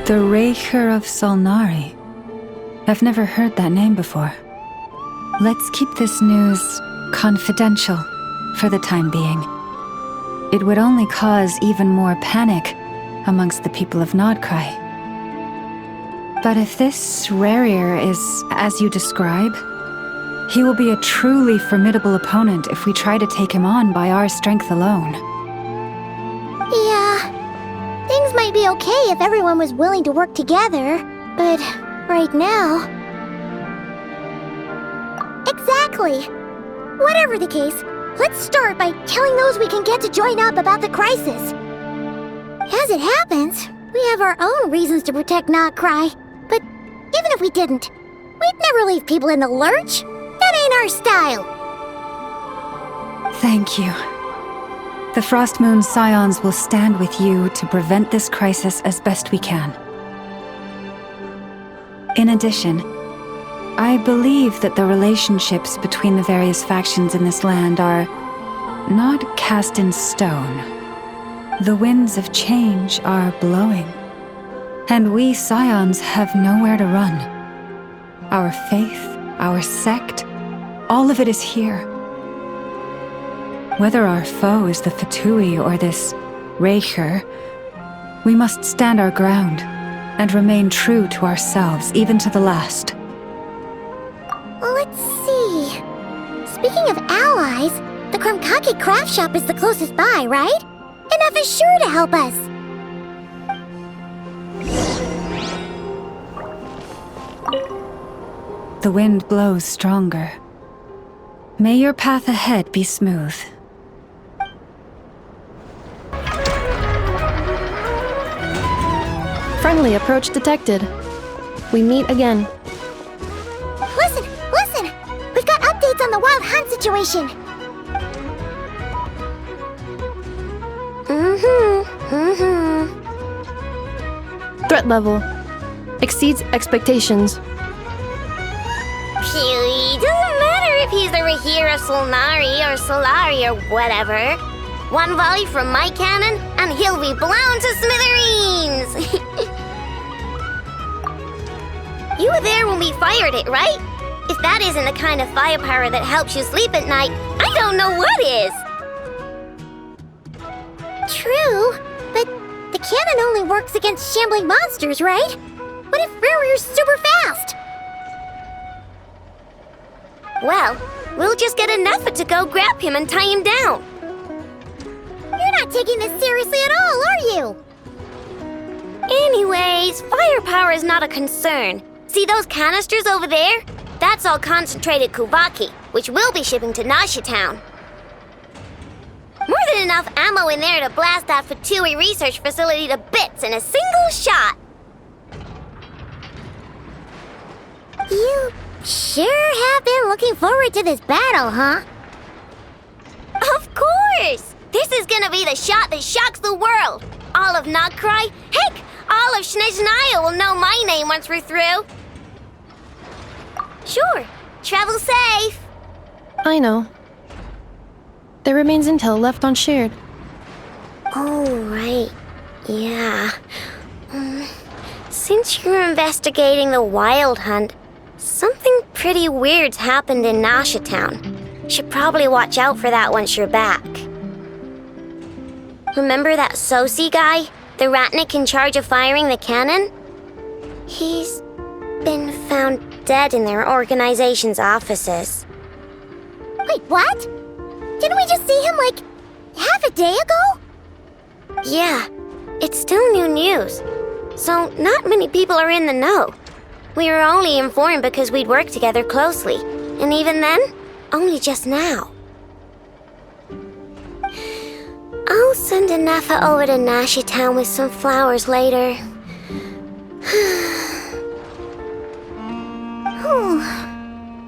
The Racher of Solnari. I've never heard that name before. Let's keep this news confidential for the time being. It would only cause even more panic amongst the people of Nodcry. But if this Rerir is as you describe, he will be a truly formidable opponent if we try to take him on by our strength alone. Yeah, things might be okay if everyone was willing to work together, but right now... Exactly! Whatever the case, let's start by telling those we can get to join up about the crisis. As it happens, we have our own reasons to protect Nodcry, but even if we didn't, we'd never leave people in the lurch. That ain't our style. Thank you. The Frostmoon Scions will stand with you to prevent this crisis as best we can. In addition, I believe that the relationships between the various factions in this land are not cast in stone. The winds of change are blowing, and we Scions have nowhere to run. Our faith, our sect, all of it is here. Whether our foe is the Fatui or this Racher, we must stand our ground and remain true to ourselves, even to the last. Let's see... Speaking of allies, the Krumkake craft shop is the closest by, right? Enough is sure to help us. The wind blows stronger. May your path ahead be smooth. Friendly approach detected. We meet again. Listen! We've got updates on the wild hunt situation. Threat level exceeds expectations. Phew, doesn't matter if he's the Racher of Solnari or Solari or whatever. One volley from my cannon, and he'll be blown to smithereens! You were there when we fired it, right? If that isn't the kind of firepower that helps you sleep at night, I don't know what is! True, but the cannon only works against shambling monsters, right? What if Rerir's super fast? Well, we'll just get an effort to go grab him and tie him down. You're not taking this seriously at all, are you? Anyways, firepower is not a concern. See those canisters over there? That's all concentrated Kuvaki, which we'll be shipping to Nasha Town. More than enough ammo in there to blast that Fatui research facility to bits in a single shot. You sure have been looking forward to this battle, huh? Of course! This is gonna be the shot that shocks the world. All of Nodcry, heck, all of Snezhnaya will know my name once we're through. Sure, travel safe. I know. There remains intel left unshared. Oh, right. Yeah. Since you're investigating the wild hunt, something pretty weird's happened in Nasha Town. Should probably watch out for that once you're back. Remember that Sosi guy? The Ratnik in charge of firing the cannon? He's been found dead in their organization's offices. Wait, what? Didn't we just see him, like, half a day ago? Yeah, it's still new news. So not many people are in the know. We were only informed because we'd worked together closely. And even then, only just now. I'll send Anafa over to Nasha Town with some flowers later.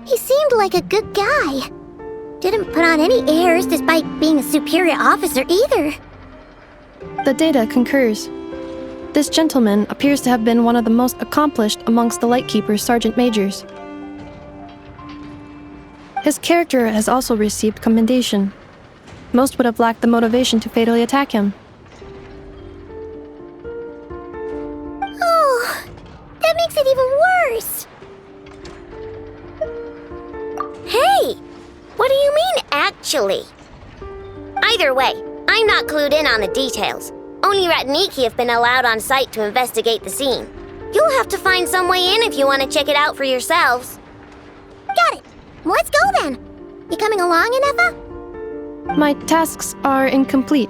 He seemed like a good guy. Didn't put on any airs despite being a superior officer either. The data concurs. This gentleman appears to have been one of the most accomplished amongst the Lightkeeper's Sergeant Majors. His character has also received commendation. Most would have lacked the motivation to fatally attack him. Oh, Really? Either way, I'm not clued in on the details. Only Ratniki have been allowed on site to investigate the scene. You'll have to find some way in if you want to check it out for yourselves. Got it. Let's go then. You coming along, Anefa? My tasks are incomplete.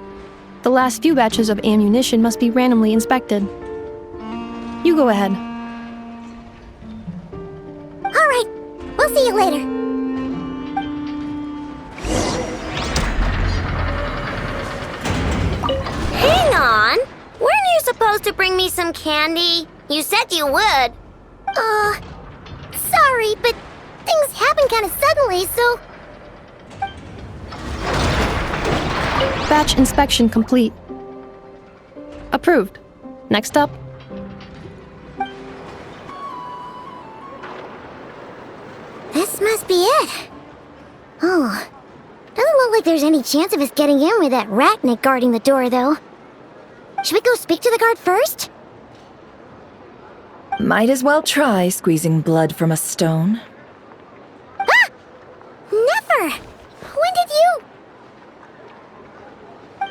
The last few batches of ammunition must be randomly inspected. You go ahead. All right. We'll see you later. Hang on! Weren't you supposed to bring me some candy? You said you would. Sorry, but things happened kind of suddenly, so... Batch inspection complete. Approved. Next up. This must be it. Oh. Doesn't look like there's any chance of us getting in with that Ratnik guarding the door, though. Should we go speak to the guard first? Might as well try squeezing blood from a stone. Ah! Never! When did you...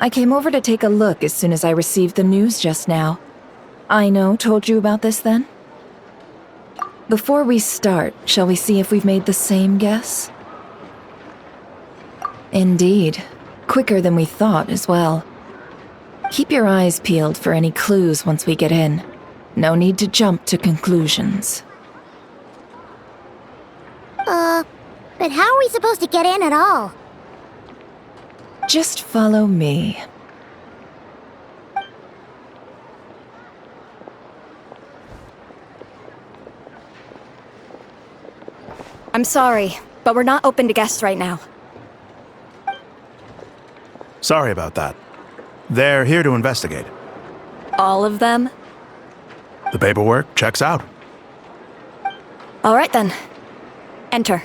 I came over to take a look as soon as I received the news just now. Aino told you about this then? Before we start, shall we see if we've made the same guess? Indeed. Quicker than we thought as well. Keep your eyes peeled for any clues once we get in. No need to jump to conclusions. But how are we supposed to get in at all? Just follow me. I'm sorry, but we're not open to guests right now. Sorry about that. They're here to investigate. All of them? The paperwork checks out. All right then. Enter.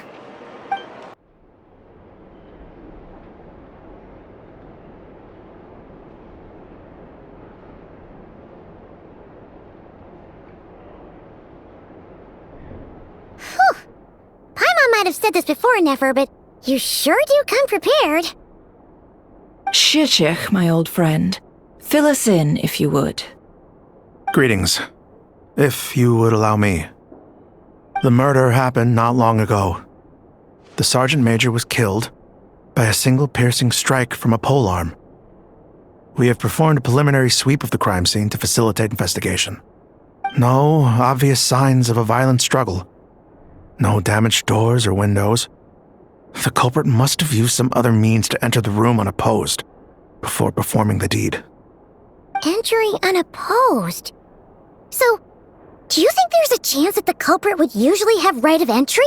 Paimon might have said this before, Nefer, but you sure do come prepared. Shishich, my old friend. Fill us in, if you would. Greetings. If you would allow me. The murder happened not long ago. The Sergeant Major was killed by a single piercing strike from a polearm. We have performed a preliminary sweep of the crime scene to facilitate investigation. No obvious signs of a violent struggle. No damaged doors or windows. The culprit must have used some other means to enter the room unopposed before performing the deed. Entering unopposed? So, do you think there's a chance that the culprit would usually have right of entry?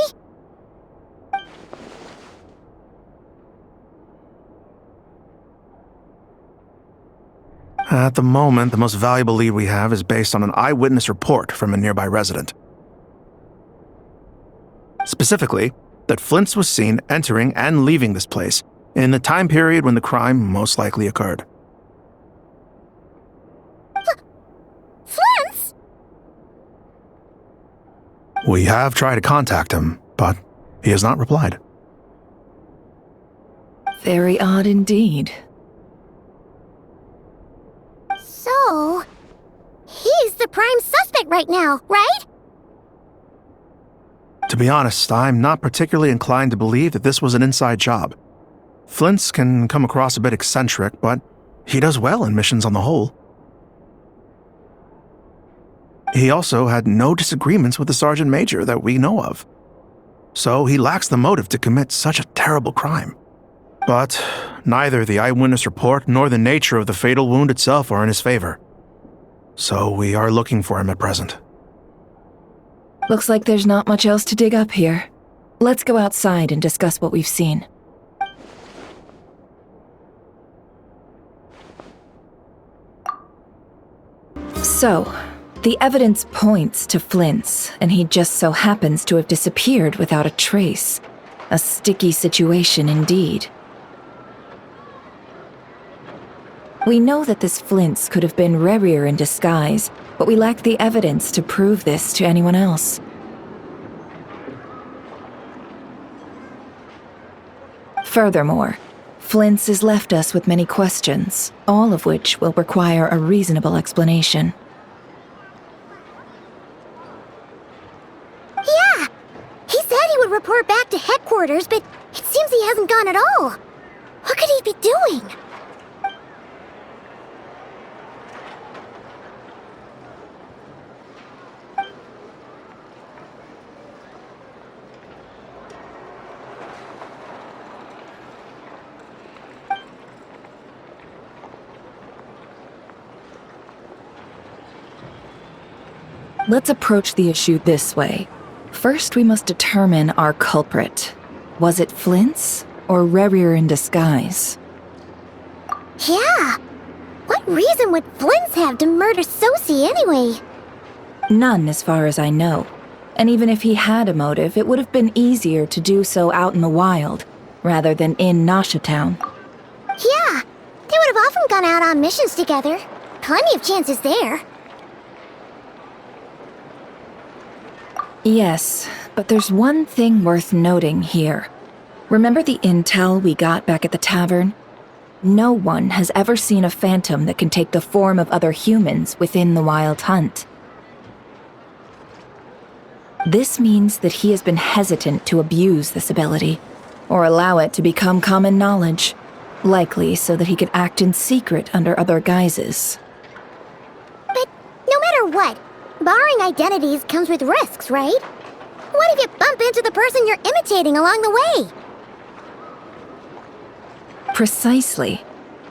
At the moment, the most valuable lead we have is based on an eyewitness report from a nearby resident. Specifically, that Flint's was seen entering and leaving this place in the time period when the crime most likely occurred. Flint's? We have tried to contact him, but he has not replied. Very odd indeed. So, he's the prime suspect right now, right? To be honest, I'm not particularly inclined to believe that this was an inside job. Flint's can come across a bit eccentric, but he does well in missions on the whole. He also had no disagreements with the Sergeant Major that we know of. So he lacks the motive to commit such a terrible crime. But neither the eyewitness report nor the nature of the fatal wound itself are in his favor. So we are looking for him at present. Looks like there's not much else to dig up here. Let's go outside and discuss what we've seen. So, the evidence points to Flint's, and he just so happens to have disappeared without a trace. A sticky situation indeed. We know that this Flint's could have been Rerir in disguise, but we lack the evidence to prove this to anyone else. Furthermore, Flint's has left us with many questions, all of which will require a reasonable explanation. Yeah! He said he would report back to headquarters, but it seems he hasn't gone at all. What could he be doing? Let's approach the issue this way. First, we must determine our culprit. Was it Flint's or Rerir in disguise? Yeah! What reason would Flint's have to murder Sosie anyway? None, as far as I know. And even if he had a motive, it would have been easier to do so out in the wild, rather than in Nasha Town. Yeah! They would have often gone out on missions together. Plenty of chances there. Yes, but there's one thing worth noting here. Remember the intel we got back at the tavern? No one has ever seen a phantom that can take the form of other humans within the Wild Hunt. This means that he has been hesitant to abuse this ability, or allow it to become common knowledge, likely so that he could act in secret under other guises. But no matter what, borrowing identities comes with risks, right? What if you bump into the person you're imitating along the way? Precisely.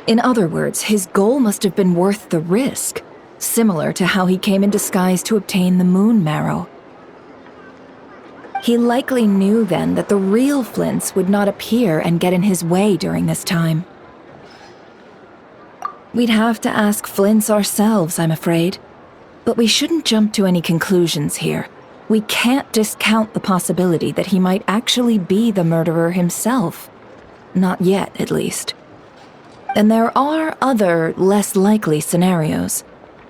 In other words, his goal must have been worth the risk, similar to how he came in disguise to obtain the moon marrow. He likely knew then that the real Flints would not appear and get in his way during this time. We'd have to ask Flints ourselves, I'm afraid. But we shouldn't jump to any conclusions here. We can't discount the possibility that he might actually be the murderer himself. Not yet, at least. And there are other, less likely scenarios.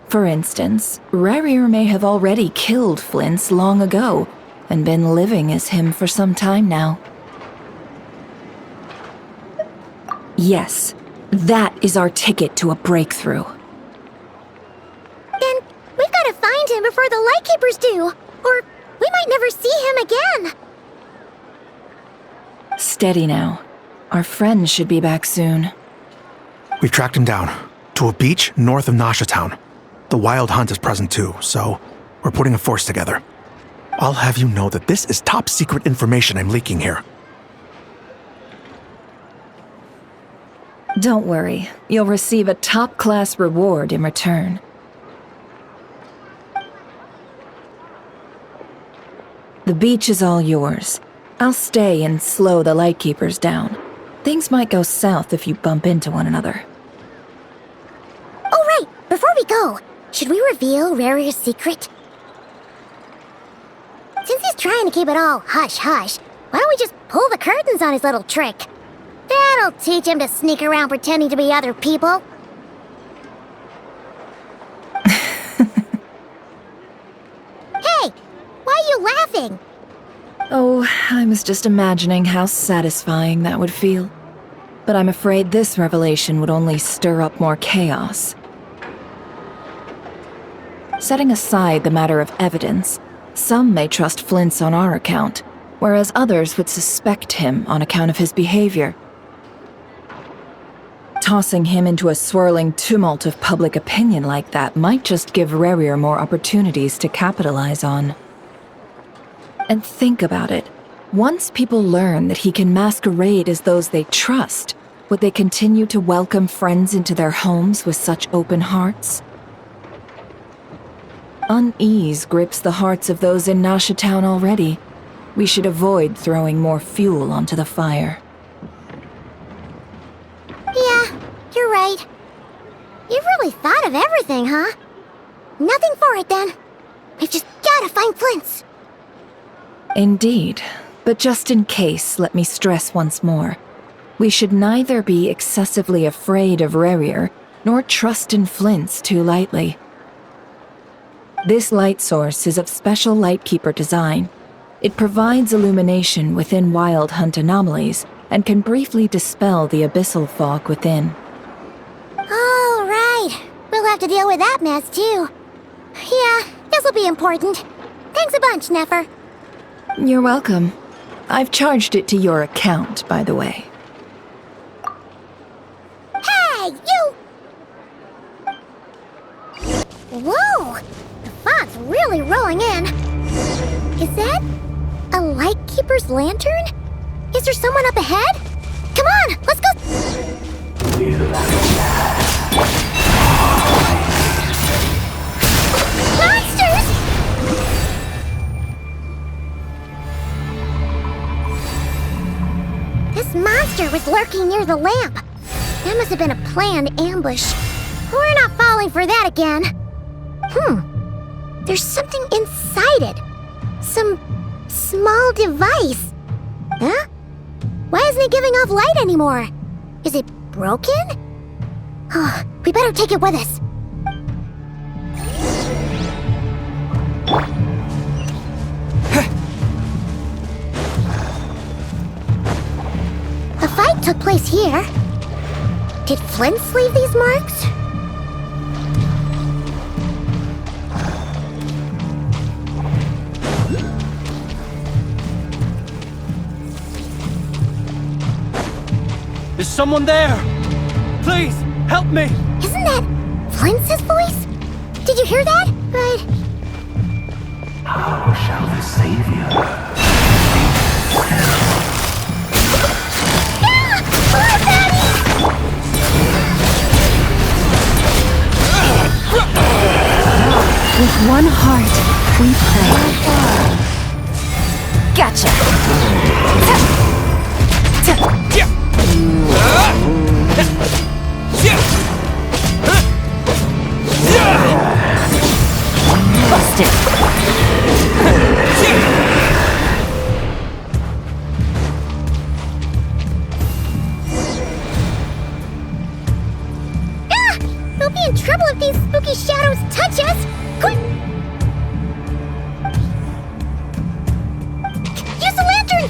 For instance, Rerir may have already killed Flint's long ago, and been living as him for some time now. Yes, that is our ticket to a breakthrough. Then we've got to find him before the Lightkeepers do, or we might never see him again. Steady now. Our friend should be back soon. We've tracked him down to a beach north of Nasha Town. The Wild Hunt is present too, so we're putting a force together. I'll have you know that this is top secret information I'm leaking here. Don't worry, you'll receive a top-class reward in return. The beach is all yours. I'll stay and slow the Lightkeepers down. Things might go south if you bump into one another. Oh right, before we go, should we reveal Rerir's secret? Since he's trying to keep it all hush-hush, why don't we just pull the curtains on his little trick? That'll teach him to sneak around pretending to be other people. Hey, why are you laughing? Oh, I was just imagining how satisfying that would feel. But I'm afraid this revelation would only stir up more chaos. Setting aside the matter of evidence, some may trust Flint's on our account, whereas others would suspect him on account of his behavior. Tossing him into a swirling tumult of public opinion like that might just give Rerir more opportunities to capitalize on. And think about it. Once people learn that he can masquerade as those they trust, would they continue to welcome friends into their homes with such open hearts? Unease grips the hearts of those in Nasha Town already. We should avoid throwing more fuel onto the fire. Yeah, you're right. You've really thought of everything, huh? Nothing for it then. We've just gotta find Flint's. Indeed. But just in case, let me stress once more. We should neither be excessively afraid of Rerir, nor trust in Flint's too lightly. This light source is of special Lightkeeper design. It provides illumination within Wild Hunt anomalies, and can briefly dispel the abyssal fog within. Oh, right. We'll have to deal with that mess, too. Yeah, this'll be important. Thanks a bunch, Nefer. You're welcome. I've charged it to your account, by the way. Hey, you! Whoa! The fog's really rolling in. Is that a Lightkeeper's lantern? Is there someone up ahead? Come on, let's go! Monsters! This monster was lurking near the lamp. That must have been a planned ambush. We're not falling for that again. There's something inside it. Some small device. Huh? Why isn't it giving off light anymore? Is it broken? Oh, we better take it with us. A fight took place here. Did Flint leave these marks? Is someone there? Please, help me! Isn't that Flint's voice? Did you hear that? But... How shall the Savior? With one heart, we pray. Gotcha! Busted! We'll be in trouble if these spooky shadows touch us! Quick! Use the lantern!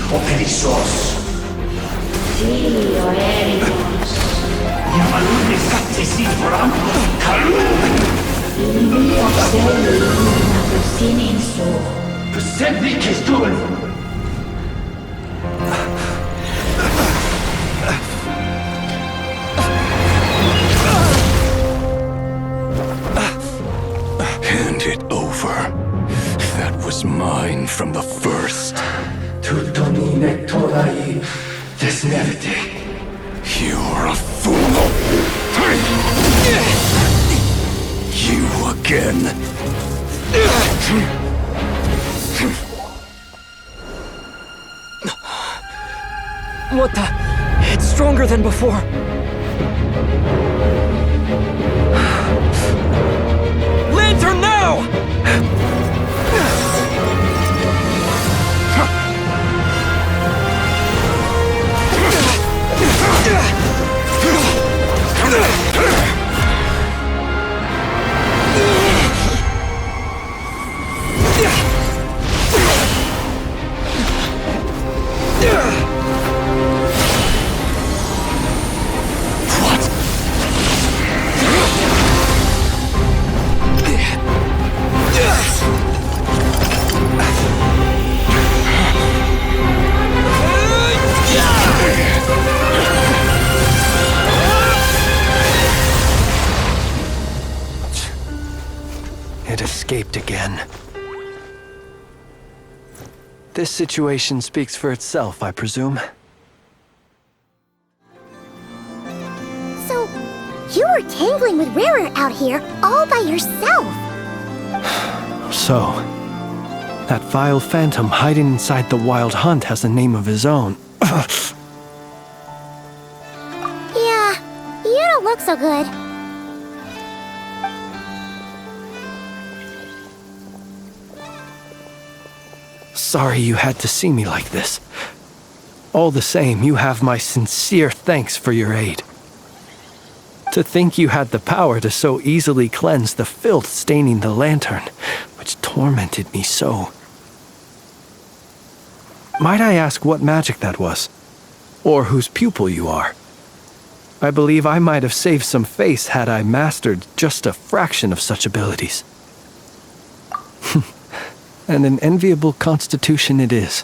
Operissos. Filio eremos. Yamalune sattesiforam kalum. Filio selum sininso. Besenvi kestun. Hand it over. That was mine from the first. Tutonine torai desnevite. You're a fool. You again. What the? It's stronger than before. Lantern now! It escaped again. This situation speaks for itself, I presume. So, you were tangling with Rerir out here all by yourself. So, that vile phantom hiding inside the Wild Hunt has a name of his own. Yeah, you don't look so good. Sorry you had to see me like this. All the same, you have my sincere thanks for your aid. To think you had the power to so easily cleanse the filth staining the lantern, which tormented me so. Might I ask what magic that was? Or whose pupil you are? I believe I might have saved some face had I mastered just a fraction of such abilities. And an enviable constitution it is.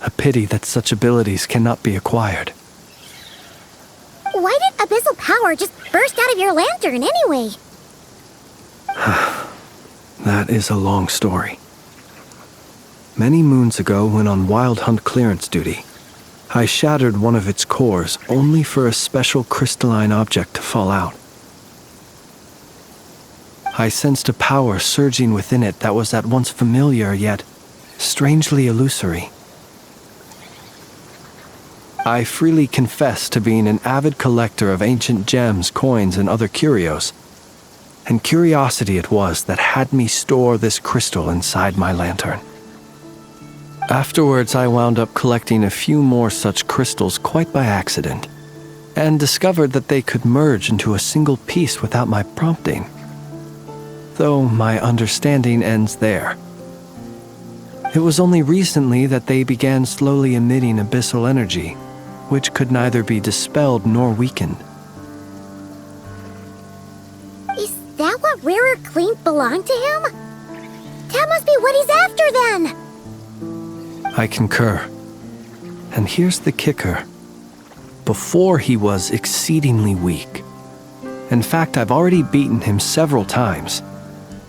A pity that such abilities cannot be acquired. Why did abyssal power just burst out of your lantern anyway? That is a long story. Many moons ago, when on Wild Hunt clearance duty, I shattered one of its cores only for a special crystalline object to fall out. I sensed a power surging within it that was at once familiar yet strangely illusory. I freely confess to being an avid collector of ancient gems, coins, and other curios, and curiosity it was that had me store this crystal inside my lantern. Afterwards, I wound up collecting a few more such crystals quite by accident, and discovered that they could merge into a single piece without my prompting. Though my understanding ends there. It was only recently that they began slowly emitting abyssal energy, which could neither be dispelled nor weakened. Is that what Rerir claimed belonged to him? That must be what he's after then! I concur. And here's the kicker. Before he was exceedingly weak. In fact, I've already beaten him several times,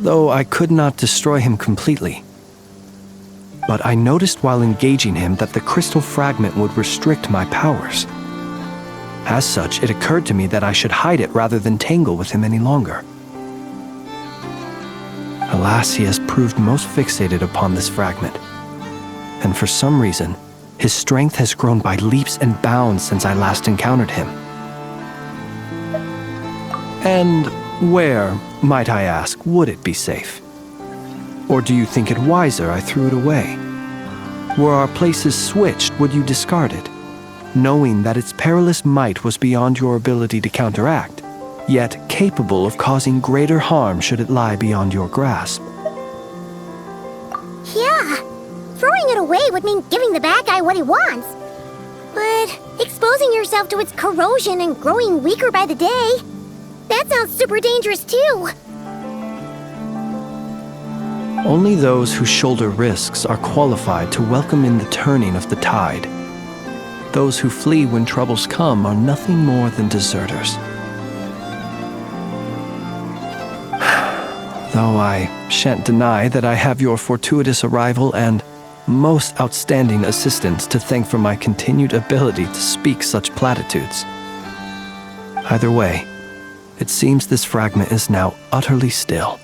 though I could not destroy him completely. But I noticed while engaging him that the crystal fragment would restrict my powers. As such, it occurred to me that I should hide it rather than tangle with him any longer. Alas, he has proved most fixated upon this fragment. And for some reason, his strength has grown by leaps and bounds since I last encountered him. And where, might I ask, would it be safe? Or do you think it wiser I threw it away? Were our places switched, would you discard it, knowing that its perilous might was beyond your ability to counteract, yet capable of causing greater harm should it lie beyond your grasp? Yeah, throwing it away would mean giving the bad guy what he wants. But exposing yourself to its corrosion and growing weaker by the day, that sounds super dangerous too. Only those who shoulder risks are qualified to welcome in the turning of the tide. Those who flee when troubles come are nothing more than deserters. Though I shan't deny that I have your fortuitous arrival and most outstanding assistance to thank for my continued ability to speak such platitudes. Either way, it seems this fragment is now utterly still.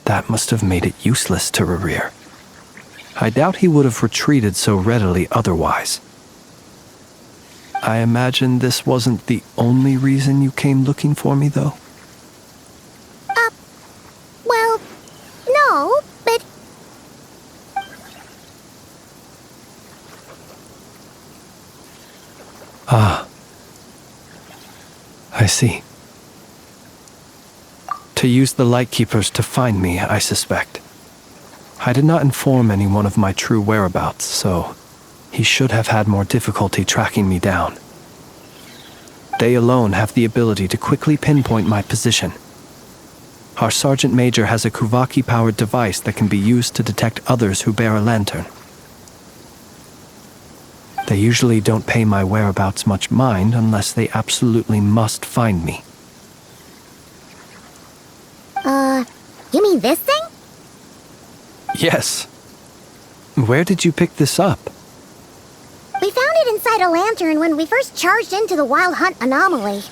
That must have made it useless to Rerir. I doubt he would have retreated so readily otherwise. I imagine this wasn't the only reason you came looking for me, though? Well, no, but... Ah. I see. To use the Lightkeepers to find me, I suspect. I did not inform anyone of my true whereabouts, so he should have had more difficulty tracking me down. They alone have the ability to quickly pinpoint my position. Our Sergeant Major has a Kuvaki-powered device that can be used to detect others who bear a lantern. They usually don't pay my whereabouts much mind unless they absolutely must find me. You mean this thing? Yes. Where did you pick this up? We found it inside a lantern when we first charged into the Wild Hunt anomaly.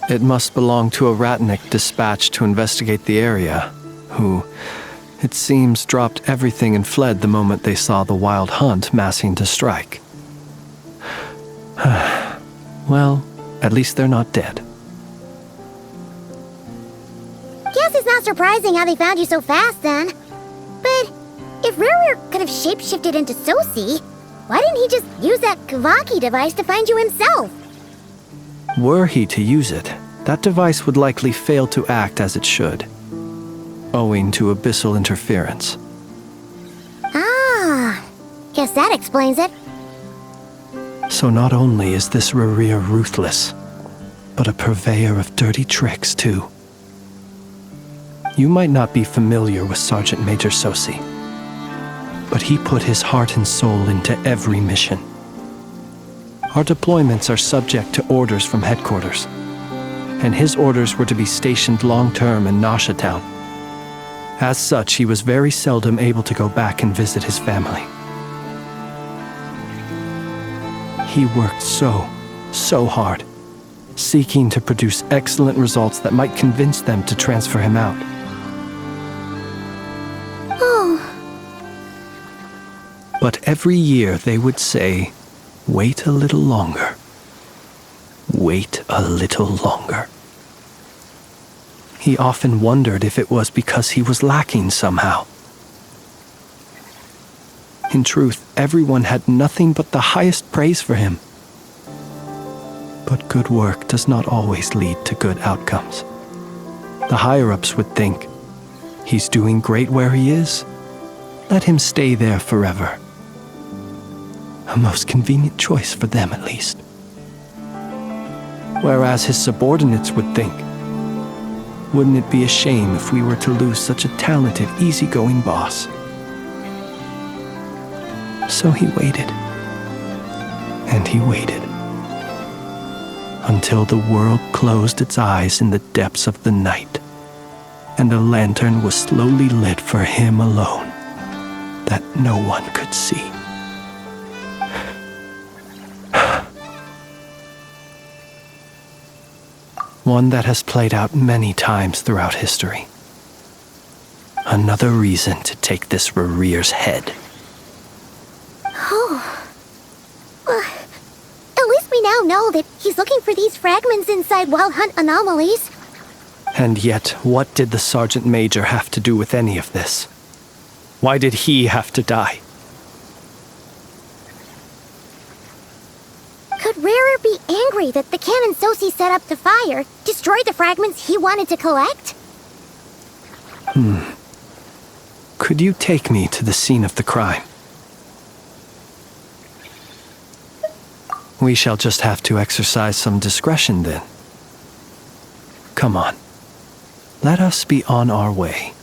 It must belong to a Ratnik dispatched to investigate the area, who, it seems, dropped everything and fled the moment they saw the Wild Hunt massing to strike. Well, at least they're not dead. Guess it's not surprising how they found you so fast, then. But if Rerir could have shapeshifted into Sosi, why didn't he just use that Kuvaki device to find you himself? Were he to use it, that device would likely fail to act as it should, owing to abyssal interference. Ah, guess that explains it. So not only is this Rerir ruthless, but a purveyor of dirty tricks, too. You might not be familiar with Sergeant Major Sosi, but he put his heart and soul into every mission. Our deployments are subject to orders from headquarters, and his orders were to be stationed long-term in Nasha Town. As such, he was very seldom able to go back and visit his family. He worked so hard, seeking to produce excellent results that might convince them to transfer him out. But every year they would say, "Wait a little longer. Wait a little longer." He often wondered if it was because he was lacking somehow. In truth, everyone had nothing but the highest praise for him. But good work does not always lead to good outcomes. The higher-ups would think, he's doing great where he is. Let him stay there forever. A most convenient choice for them, at least. Whereas his subordinates would think, wouldn't it be a shame if we were to lose such a talented, easygoing boss? So he waited. And he waited. Until the world closed its eyes in the depths of the night, and a lantern was slowly lit for him alone, that no one could see. One that has played out many times throughout history. Another reason to take this Rerir's head. At least we now know that he's looking for these fragments inside Wild Hunt anomalies. And yet, what did the Sergeant Major have to do with any of this? Why did he have to die? Could Rerir be angry that the cannon Sosi set up to fire destroyed the fragments he wanted to collect? Could you take me to the scene of the crime? We shall just have to exercise some discretion then. Come on. Let us be on our way.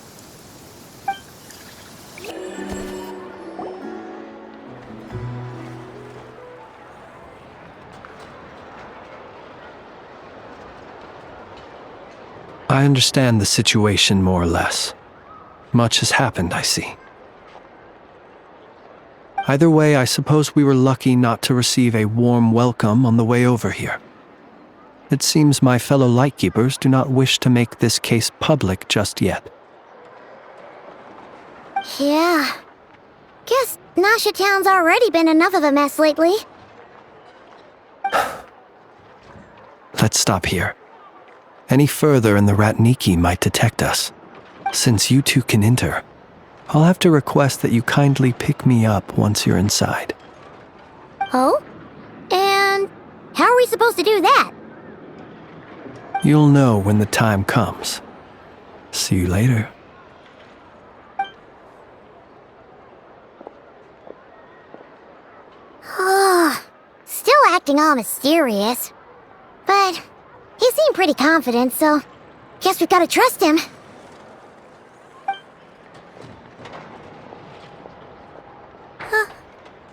I understand the situation more or less. Much has happened, I see. Either way, I suppose we were lucky not to receive a warm welcome on the way over here. It seems my fellow Lightkeepers do not wish to make this case public just yet. Yeah. Guess Nasha Town's already been enough of a mess lately. Let's stop here. Any further and the Ratniki might detect us. Since you two can enter, I'll have to request that you kindly pick me up once you're inside. Oh? And how are we supposed to do that? You'll know when the time comes. See you later. Still acting all mysterious. But he seemed pretty confident, so guess we've got to trust him.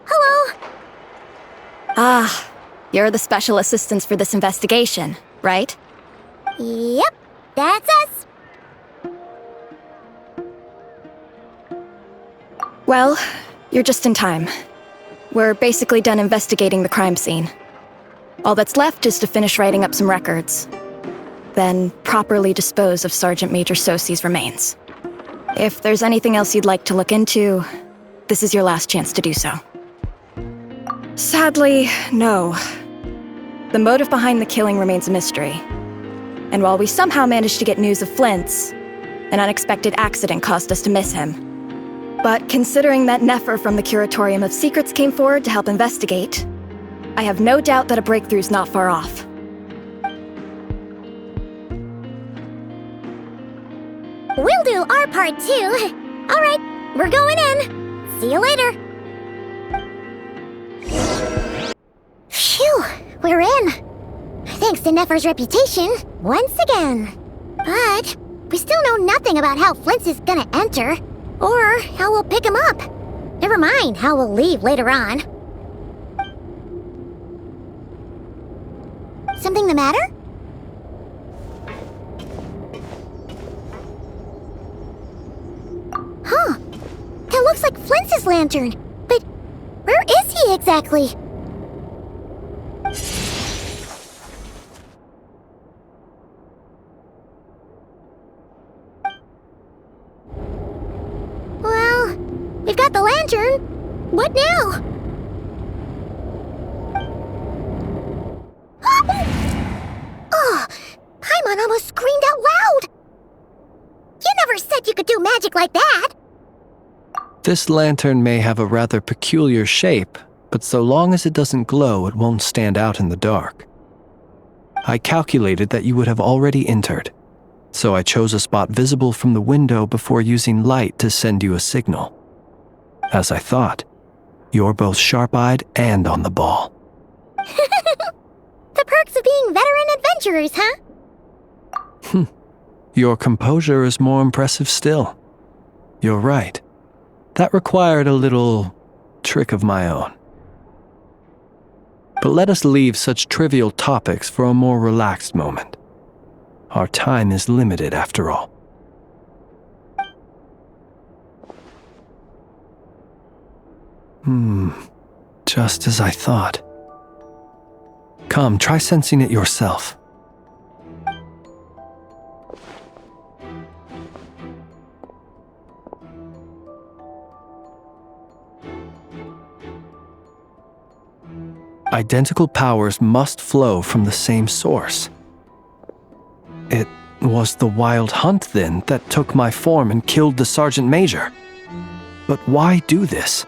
Hello? Ah, you're the special assistants for this investigation, right? Yep, that's us. Well, you're just in time. We're basically done investigating the crime scene. All that's left is to finish writing up some records. Then properly dispose of Sergeant Major Sosi's remains. If there's anything else you'd like to look into, this is your last chance to do so. Sadly, no. The motive behind the killing remains a mystery. And while we somehow managed to get news of Flint's, an unexpected accident caused us to miss him. But considering that Nefer from the Curatorium of Secrets came forward to help investigate, I have no doubt that a breakthrough's not far off. We'll do our part too. All right, we're going in. See you later. Phew, we're in. Thanks to Nefer's reputation, once again. But we still know nothing about how Flint is gonna enter, or how we'll pick him up. Never mind how we'll leave later on. Something the matter? Huh. That looks like Flint's lantern. But where is he exactly? Well, we've got the lantern. What now? Oh, Paimon almost screamed out loud. You never said you could do magic like that. This lantern may have a rather peculiar shape, but so long as it doesn't glow, it won't stand out in the dark. I calculated that you would have already entered, so I chose a spot visible from the window before using light to send you a signal. As I thought, you're both sharp-eyed and on the ball. The perks of being veteran adventurers, huh? Your composure is more impressive still. You're right. That required a little trick of my own. But let us leave such trivial topics for a more relaxed moment. Our time is limited after all. Just as I thought. Come, try sensing it yourself. Identical powers must flow from the same source. It was the Wild Hunt, then, that took my form and killed the Sergeant Major. But why do this?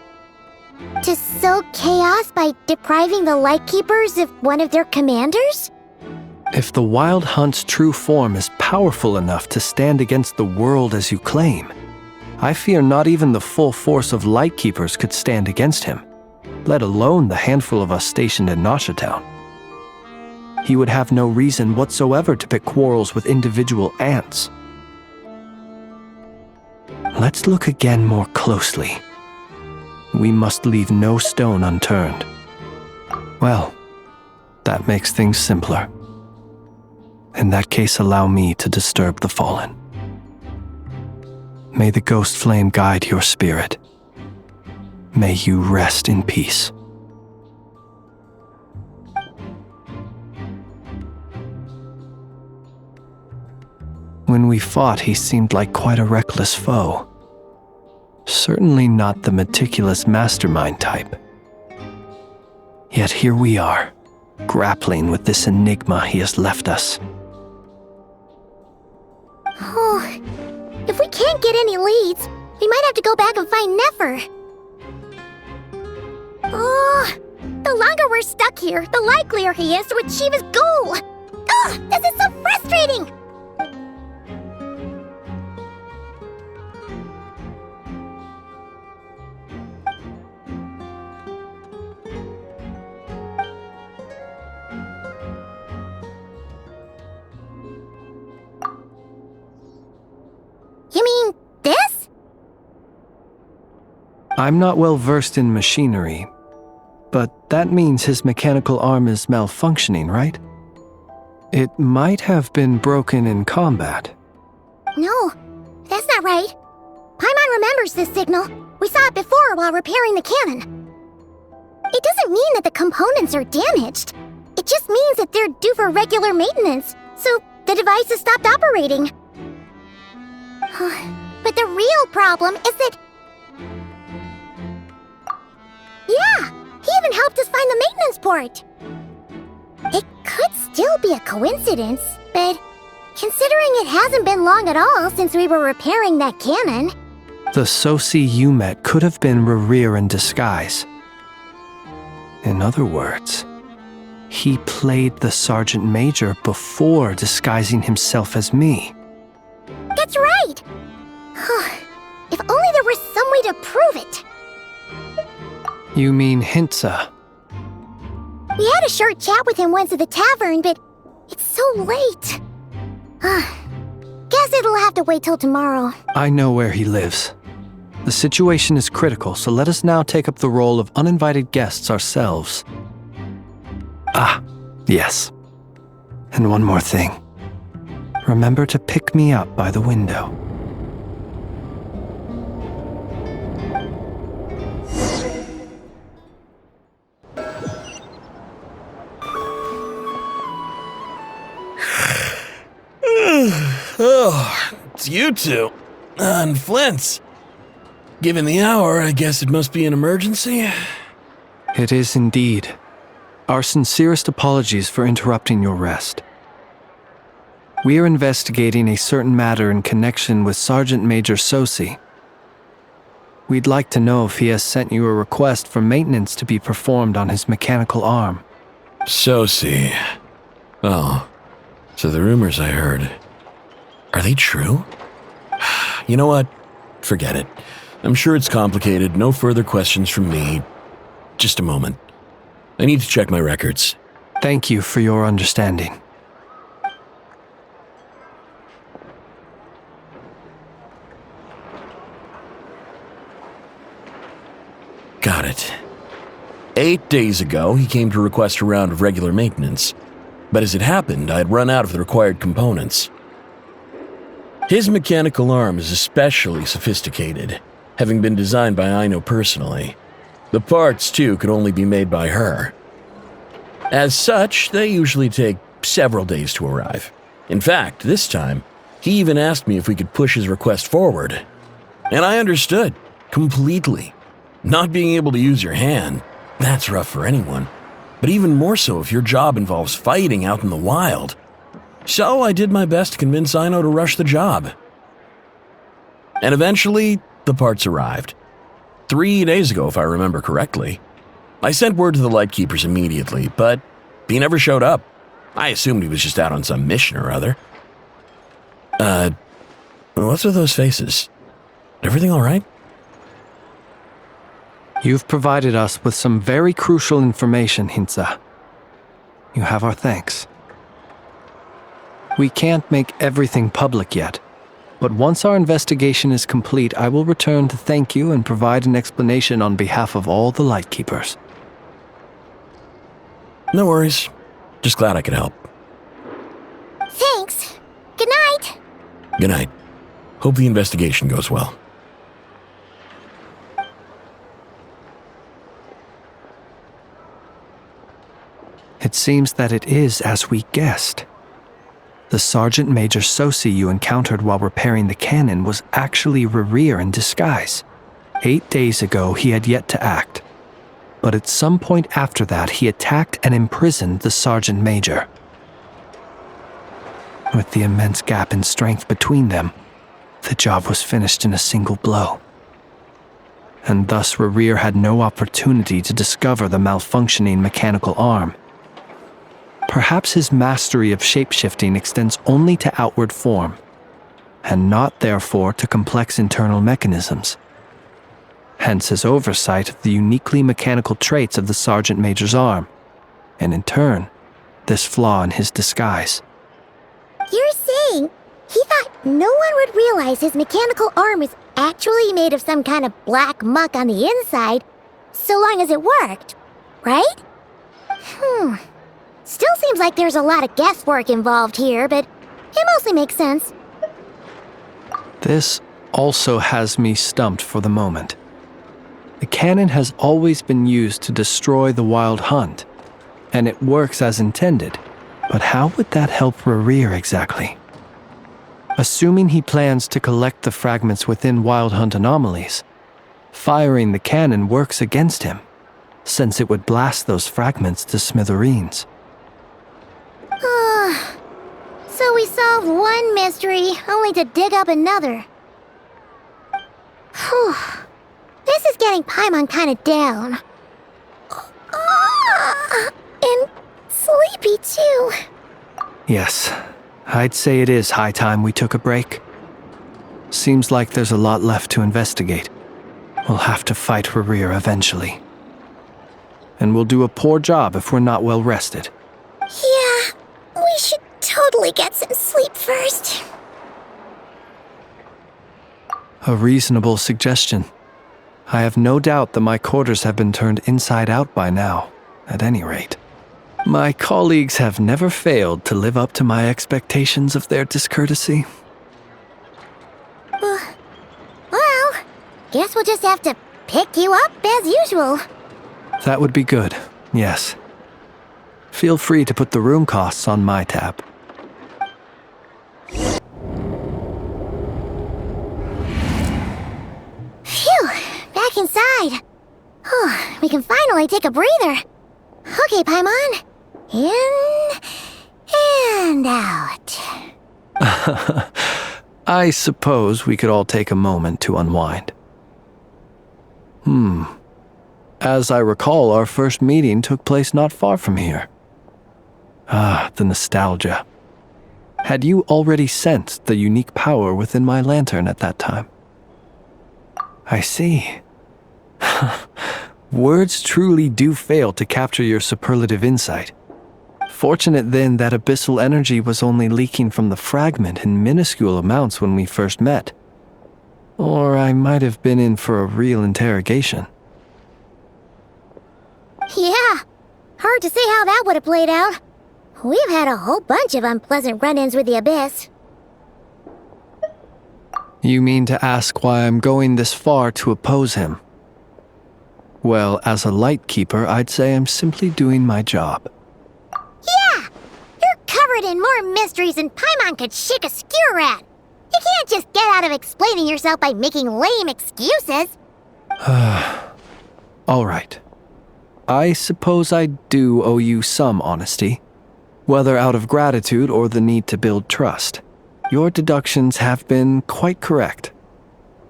To sow chaos by depriving the Lightkeepers of one of their commanders? If the Wild Hunt's true form is powerful enough to stand against the world as you claim, I fear not even the full force of Lightkeepers could stand against him, let alone the handful of us stationed in Nasha Town. He would have no reason whatsoever to pick quarrels with individual ants. Let's look again more closely. We must leave no stone unturned. Well, that makes things simpler. In that case, allow me to disturb the fallen. May the ghost flame guide your spirit. May you rest in peace. When we fought, he seemed like quite a reckless foe. Certainly not the meticulous mastermind type. Yet here we are, grappling with this enigma he has left us. Oh, if we can't get any leads, we might have to go back and find Nefer. Oh, the longer we're stuck here, the likelier he is to achieve his goal. Ugh, this is so frustrating! You mean this? I'm not well versed in machinery, but that means his mechanical arm is malfunctioning, right? It might have been broken in combat. No, that's not right. Paimon remembers this signal. We saw it before while repairing the cannon. It doesn't mean that the components are damaged. It just means that they're due for regular maintenance, so the device has stopped operating. But the real problem is that... Yeah, he even helped us find the maintenance port. It could still be a coincidence, but considering it hasn't been long at all since we were repairing that cannon... The Sosi you met could have been Rerir in disguise. In other words, he played the Sergeant Major before disguising himself as me. That's right! If only there was some way to prove it. You mean Hintsa? We had a short chat with him once at the tavern, but it's so late. Guess it'll have to wait till tomorrow. I know where he lives. The situation is critical, so let us now take up the role of uninvited guests ourselves. Ah, yes. And one more thing. Remember to pick me up by the window. Oh, it's you two. And Flint's. Given the hour, I guess it must be an emergency. It is indeed. Our sincerest apologies for interrupting your rest. We are investigating a certain matter in connection with Sergeant Major Sosi. We'd like to know if he has sent you a request for maintenance to be performed on his mechanical arm. Sosi. Oh, so the rumors I heard, are they true? You know what? Forget it. I'm sure it's complicated. No further questions from me. Just a moment. I need to check my records. Thank you for your understanding. Got it. 8 days ago, he came to request a round of regular maintenance. But as it happened, I had run out of the required components. His mechanical arm is especially sophisticated, having been designed by Aino personally. The parts, too, could only be made by her. As such, they usually take several days to arrive. In fact, this time, he even asked me if we could push his request forward. And I understood, completely. Not being able to use your hand, that's rough for anyone. But even more so if your job involves fighting out in the wild. So I did my best to convince Aino to rush the job. And eventually, the parts arrived. 3 days ago, if I remember correctly. I sent word to the Lightkeepers immediately, but he never showed up. I assumed he was just out on some mission or other. What's with those faces? Everything all right? You've provided us with some very crucial information, Hintsa. You have our thanks. We can't make everything public yet, but once our investigation is complete, I will return to thank you and provide an explanation on behalf of all the Lightkeepers. No worries. Just glad I could help. Thanks. Good night. Good night. Hope the investigation goes well. It seems that it is as we guessed. The Sergeant Major Sosi you encountered while repairing the cannon was actually Rerir in disguise. 8 days ago, he had yet to act. But at some point after that, he attacked and imprisoned the Sergeant Major. With the immense gap in strength between them, the job was finished in a single blow. And thus Rerir had no opportunity to discover the malfunctioning mechanical arm. Perhaps his mastery of shapeshifting extends only to outward form, and not therefore to complex internal mechanisms. Hence his oversight of the uniquely mechanical traits of the Sergeant Major's arm, and in turn, this flaw in his disguise. You're saying he thought no one would realize his mechanical arm was actually made of some kind of black muck on the inside, so long as it worked, right? Still seems like there's a lot of guesswork involved here, but it mostly makes sense. This also has me stumped for the moment. The cannon has always been used to destroy the Wild Hunt, and it works as intended, but how would that help Rerir exactly? Assuming he plans to collect the fragments within Wild Hunt anomalies, firing the cannon works against him, since it would blast those fragments to smithereens. So we solved one mystery, only to dig up another. Whew. This is getting Paimon kind of down. And sleepy too. Yes, I'd say it is high time we took a break. Seems like there's a lot left to investigate. We'll have to fight Rerir eventually. And we'll do a poor job if we're not well rested. Yeah, we should totally get some sleep first. A reasonable suggestion. I have no doubt that my quarters have been turned inside out by now, at any rate. My colleagues have never failed to live up to my expectations of their discourtesy. Well, guess we'll just have to pick you up as usual. That would be good, yes. Feel free to put the room costs on my tab. Phew, back inside. We can finally take a breather. Okay, Paimon. In and out. I suppose we could all take a moment to unwind. As I recall, our first meeting took place not far from here. The nostalgia. Had you already sensed the unique power within my lantern at that time? I see. Words truly do fail to capture your superlative insight. Fortunate then that abyssal energy was only leaking from the fragment in minuscule amounts when we first met. Or I might have been in for a real interrogation. Yeah, hard to say how that would have played out. We've had a whole bunch of unpleasant run-ins with the Abyss. You mean to ask why I'm going this far to oppose him? Well, as a Lightkeeper, I'd say I'm simply doing my job. Yeah! You're covered in more mysteries than Paimon could shake a skewer at. You can't just get out of explaining yourself by making lame excuses. All right. I suppose I do owe you some honesty, whether out of gratitude or the need to build trust. Your deductions have been quite correct.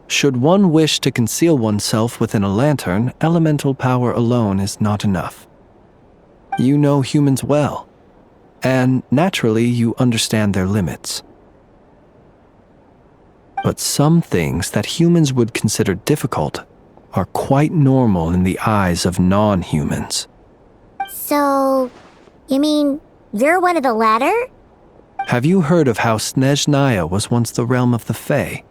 Should one wish to conceal oneself within a lantern, elemental power alone is not enough. You know humans well, and naturally you understand their limits. But some things that humans would consider difficult are quite normal in the eyes of non-humans. So, you mean you're one of the latter? Have you heard of how Snezhnaya was once the realm of the Fae?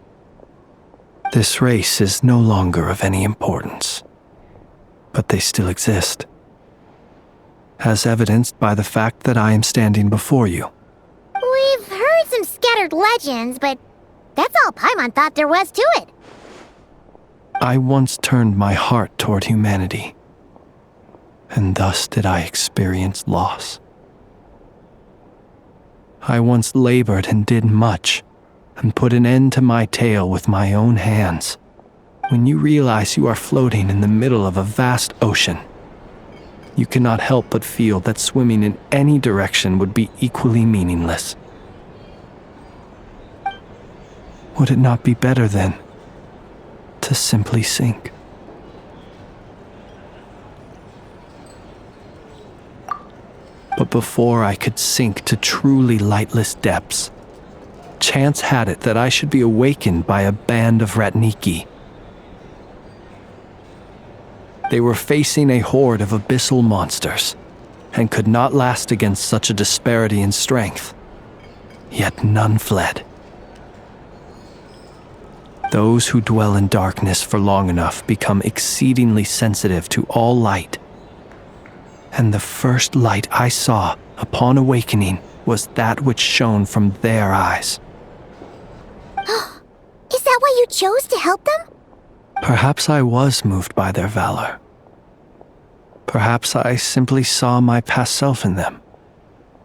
This race is no longer of any importance, but they still exist, as evidenced by the fact that I am standing before you. We've heard some scattered legends, but that's all Paimon thought there was to it. I once turned my heart toward humanity, and thus did I experience loss. I once labored and did much, and put an end to my tale with my own hands. When you realize you are floating in the middle of a vast ocean, you cannot help but feel that swimming in any direction would be equally meaningless. Would it not be better, then, to simply sink? But before I could sink to truly lightless depths, chance had it that I should be awakened by a band of Ratniki. They were facing a horde of abyssal monsters, and could not last against such a disparity in strength. Yet none fled. Those who dwell in darkness for long enough become exceedingly sensitive to all light. And the first light I saw upon awakening was that which shone from their eyes. Is that why you chose to help them? Perhaps I was moved by their valor. Perhaps I simply saw my past self in them,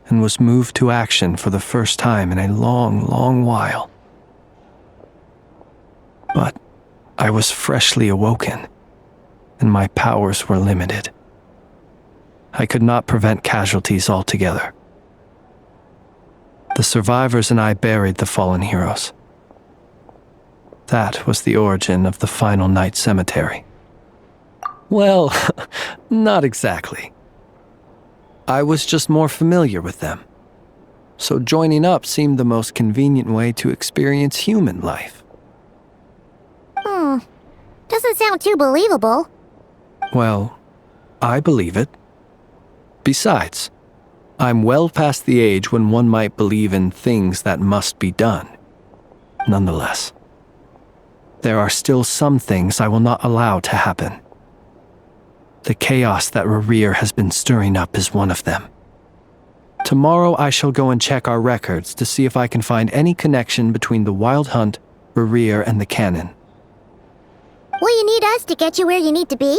and was moved to action for the first time in a long, long while. But I was freshly awoken, and my powers were limited. I could not prevent casualties altogether. The survivors and I buried the fallen heroes. That was the origin of the Final Night Cemetery. Well, not exactly. I was just more familiar with them, so joining up seemed the most convenient way to experience human life. Doesn't sound too believable. Well, I believe it. Besides, I'm well past the age when one might believe in things that must be done. Nonetheless, there are still some things I will not allow to happen. The chaos that Rerir has been stirring up is one of them. Tomorrow I shall go and check our records to see if I can find any connection between the Wild Hunt, Rerir, and the Canon. Will you need us to get you where you need to be?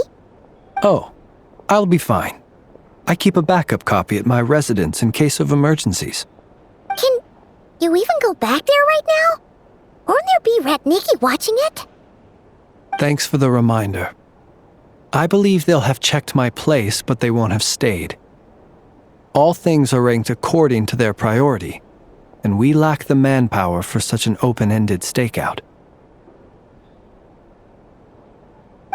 Oh, I'll be fine. I keep a backup copy at my residence in case of emergencies. Can you even go back there right now? Won't there be Ratniki watching it? Thanks for the reminder. I believe they'll have checked my place, but they won't have stayed. All things are ranked according to their priority, and we lack the manpower for such an open-ended stakeout.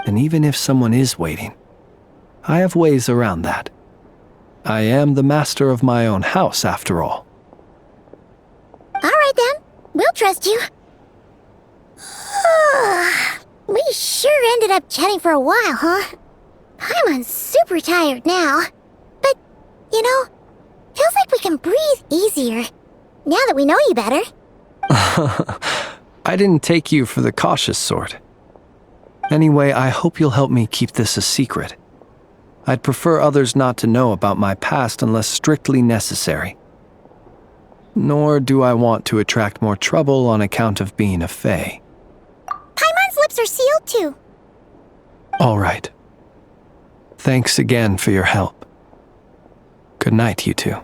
And even if someone is waiting, I have ways around that. I am the master of my own house, after all. All right then, we'll trust you. We sure ended up chatting for a while, huh? I'm super tired now. But, feels like we can breathe easier, now that we know you better. I didn't take you for the cautious sort. Anyway, I hope you'll help me keep this a secret. I'd prefer others not to know about my past unless strictly necessary. Nor do I want to attract more trouble on account of being a fae. Paimon's lips are sealed too. All right. Thanks again for your help. Good night, you two.